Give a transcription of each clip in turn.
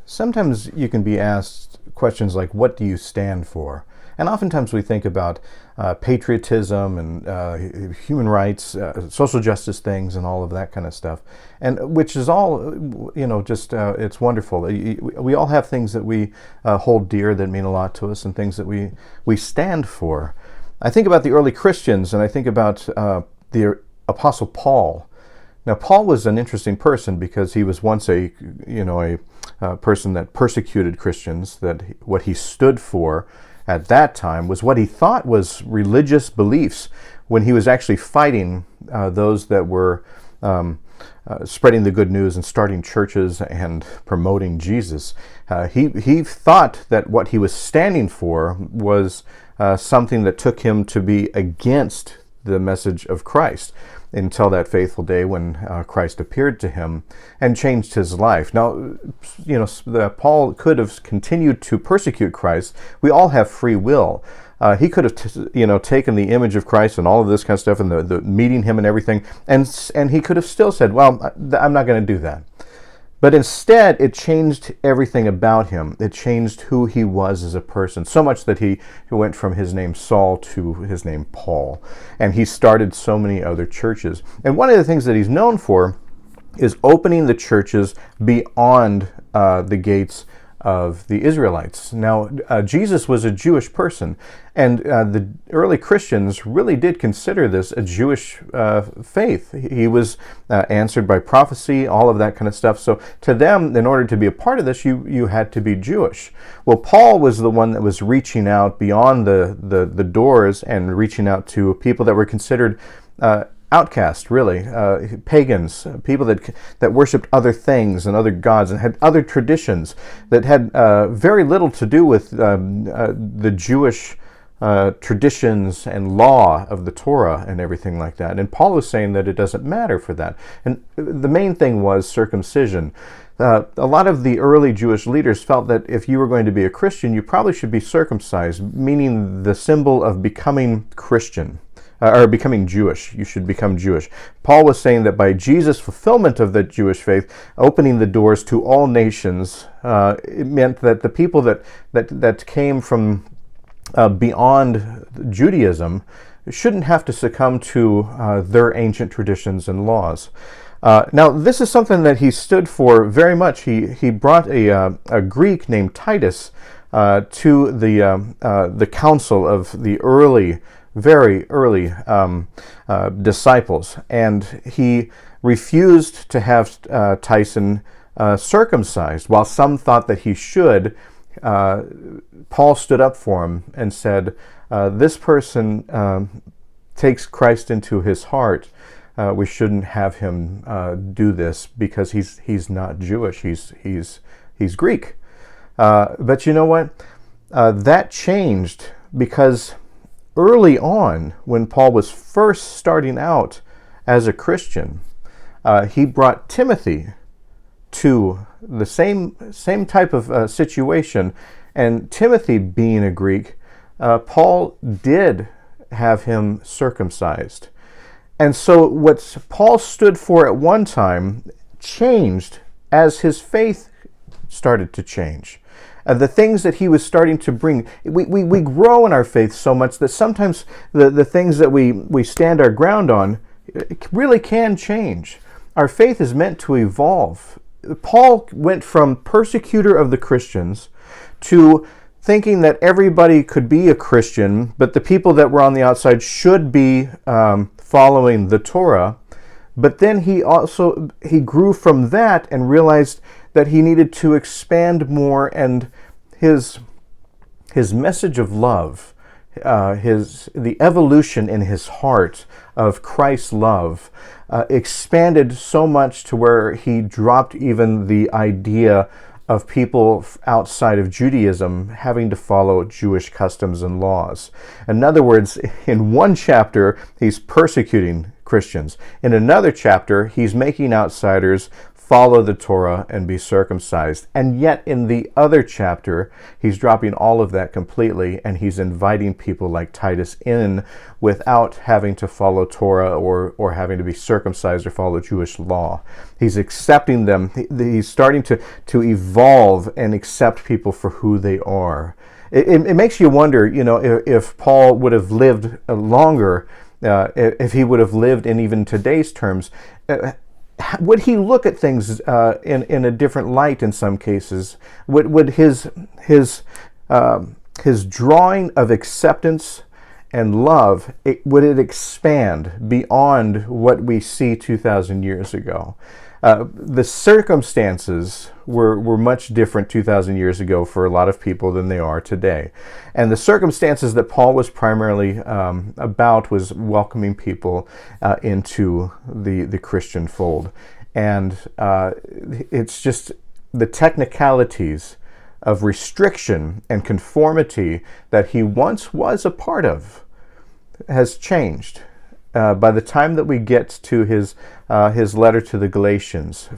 Sometimes you can be asked questions like, what do you stand for? And oftentimes we think about patriotism and human rights, social justice things, and all of that kind of stuff, and which is all, just it's wonderful. We all have things that we hold dear that mean a lot to us, and things that we stand for. I think about the early Christians, and I think about the Apostle Paul. Now, Paul was an interesting person because he was once a person that persecuted Christians. That what he stood for at that time was what he thought was religious beliefs, when he was actually fighting those that were spreading the good news and starting churches and promoting Jesus. He thought that what he was standing for was something that took him to be against the message of Christ, until that faithful day when Christ appeared to him and changed his life. Now, Paul could have continued to persecute Christ. We all have free will. He could have, taken the image of Christ and all of this kind of stuff, and the meeting him and everything, and he could have still said, "Well, I'm not going to do that." But instead, it changed everything about him. It changed who he was as a person, so much that he went from his name Saul to his name Paul. And he started so many other churches. And one of the things that he's known for is opening the churches beyond the gates of the Israelites. Now, Jesus was a Jewish person, and the early Christians really did consider this a Jewish faith. He was answered by prophecy, all of that kind of stuff. So to them, in order to be a part of this, you had to be Jewish. Well, Paul was the one that was reaching out beyond the doors and reaching out to people that were considered outcast, really, pagans, people that worshipped other things and other gods and had other traditions that had very little to do with the Jewish traditions and law of the Torah and everything like that. And Paul was saying that it doesn't matter for that. And the main thing was circumcision. A lot of the early Jewish leaders felt that if you were going to be a Christian, you probably should be circumcised, meaning the symbol of becoming Christian. Or becoming Jewish. You should become Jewish. Paul was saying that by Jesus' fulfillment of the Jewish faith, opening the doors to all nations, it meant that the people that came from beyond Judaism shouldn't have to succumb to their ancient traditions and laws. Now, this is something that he stood for very much. He brought a Greek named Titus to the council of the very early disciples, and he refused to have Tyson circumcised. While some thought that he should, Paul stood up for him and said, this person takes Christ into his heart. We shouldn't have him do this because he's not Jewish. He's Greek. But you know what? That changed because early on, when Paul was first starting out as a Christian, he brought Timothy to the same type of situation. And Timothy, being a Greek, Paul did have him circumcised. And so what Paul stood for at one time changed as his faith started to change. The things that he was starting to bring, we grow in our faith so much that sometimes the things that we stand our ground on really can change. Our faith is meant to evolve. Paul went from persecutor of the Christians to thinking that everybody could be a Christian, but the people that were on the outside should be following the Torah. But then he grew from that and realized that he needed to expand more, and his message of love, the evolution in his heart of Christ's love, expanded so much to where he dropped even the idea of people outside of Judaism having to follow Jewish customs and laws. In other words, in one chapter, he's persecuting Christians. In another chapter, he's making outsiders follow the Torah and be circumcised. And yet in the other chapter, he's dropping all of that completely, and he's inviting people like Titus in without having to follow Torah or having to be circumcised or follow Jewish law. He's accepting them. He's starting to evolve and accept people for who they are. It makes you wonder, if Paul would have lived longer, if he would have lived in even today's terms, would he look at things in a different light in some cases? Would his drawing of acceptance and love, would it expand beyond what we see 2,000 years ago? The circumstances were much different 2,000 years ago for a lot of people than they are today. And the circumstances that Paul was primarily about was welcoming people into the Christian fold. And it's just the technicalities of restriction and conformity that he once was a part of has changed. By the time that we get to his letter to the Galatians,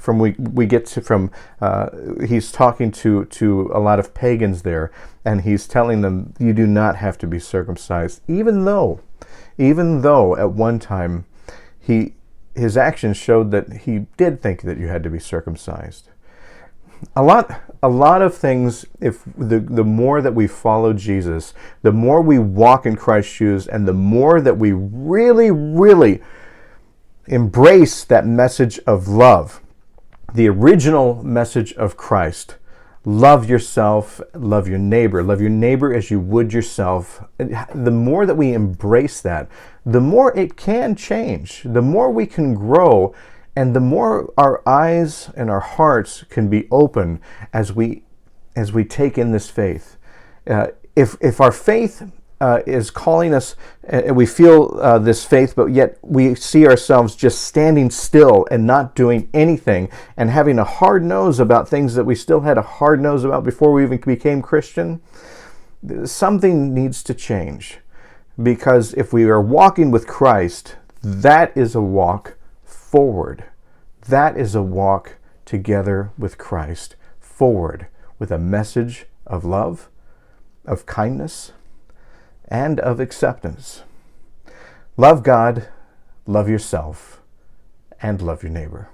he's talking to a lot of pagans there, and he's telling them, you do not have to be circumcised, even though at one time his actions showed that he did think that you had to be circumcised. A lot of things, if the more that we follow Jesus, the more we walk in Christ's shoes, and the more that we really, really embrace that message of love, the original message of Christ. Love yourself, love your neighbor as you would yourself. The more that we embrace that, the more it can change, the more we can grow, and the more our eyes and our hearts can be open as we take in this faith. If our faith is calling us, and we feel this faith, but yet we see ourselves just standing still and not doing anything, and having a hard nose about things that we still had a hard nose about before we even became Christian, something needs to change. Because if we are walking with Christ, that is a walk forward. That is a walk together with Christ, forward, with a message of love, of kindness, and of acceptance. Love God, love yourself, and love your neighbor.